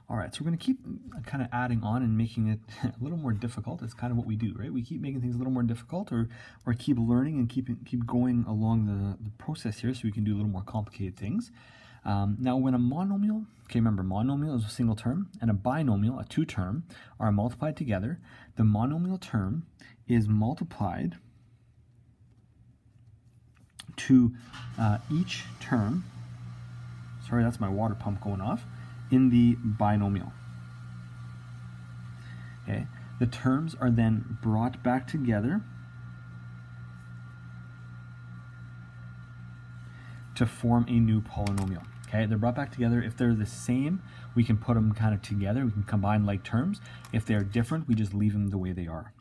All right, so we're going to keep kind of adding on and making it a little more difficult. It's kind of what we do, right? We keep making things a little more difficult, or keep learning and keep going along the process here, so we can do a little more complicated things. Now, when a monomial, okay, remember, monomial is a single term, and a binomial, a two term, are multiplied together, the monomial term is multiplied to each term, sorry, that's my water pump going off, in the binomial. Okay, the terms are then brought back together to form a new polynomial. Okay, they're brought back together. If they're the same, we can put them kind of together. We can combine like terms. If they're different, we just leave them the way they are.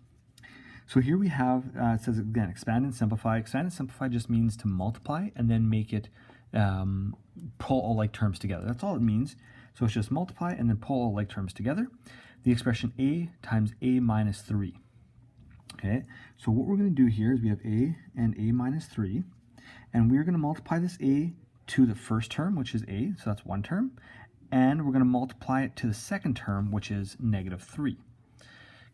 So here we have, it says again, expand and simplify. Expand and simplify just means to multiply and then make it pull all like terms together. That's all it means. So it's just multiply and then pull all like terms together. The expression a times a minus 3. Okay, so what we're going to do here is we have a and a minus 3, and we're going to multiply this a to the first term, which is a, so that's one term, and we're going to multiply it to the second term, which is negative 3.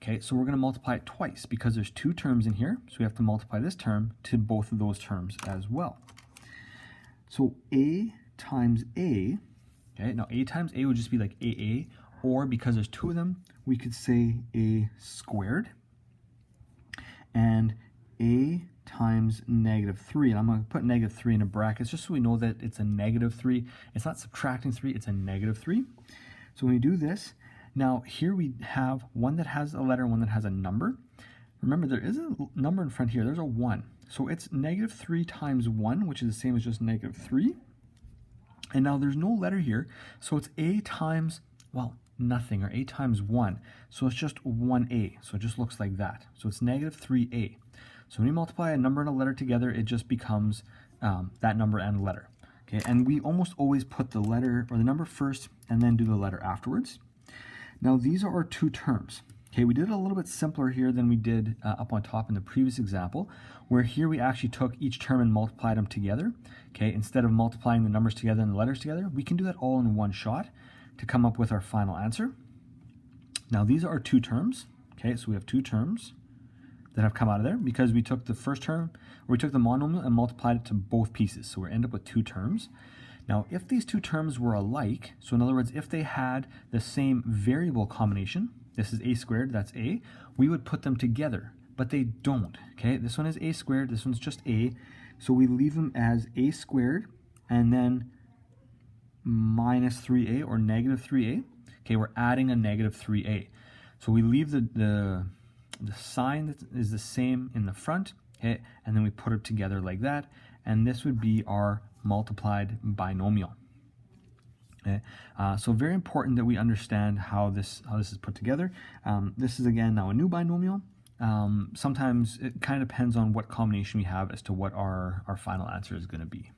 Okay, so we're going to multiply it twice because there's two terms in here, so we have to multiply this term to both of those terms as well. So a times a, okay, now a times a would just be like AA, or because there's two of them, we could say a squared, and a times negative 3, and I'm going to put negative 3 in a bracket just so we know that it's a negative 3. It's not subtracting 3, it's a negative 3. So when we do this, now here we have one that has a letter and one that has a number. Remember, there is a number in front here, there's a 1. So it's negative 3 times 1, which is the same as just negative 3. And now there's no letter here, so it's a times, well, nothing, or a times 1. So it's just 1a, so it just looks like that. So it's negative 3a. So when you multiply a number and a letter together, it just becomes that number and a letter. Okay, and we almost always put the letter or the number first and then do the letter afterwards. Now these are our two terms. Okay, we did it a little bit simpler here than we did up on top in the previous example, where here we actually took each term and multiplied them together. Okay, instead of multiplying the numbers together and the letters together, we can do that all in one shot to come up with our final answer. Now these are our two terms. Okay, so we have two terms that have come out of there because we took the first term, or we took the monomial and multiplied it to both pieces. So we end up with two terms. Now, if these two terms were alike, so in other words, if they had the same variable combination, this is a squared, that's a, we would put them together, but they don't. Okay, this one is a squared, this one's just a, so we leave them as a squared and then minus 3a or negative 3a. Okay, we're adding a negative 3a. So we leave the sign that is the same in the front, okay, and then we put it together like that, and this would be our multiplied binomial. Okay, so very important that we understand how this is put together. This is again now a new binomial. Sometimes it kind of depends on what combination we have as to what our final answer is going to be.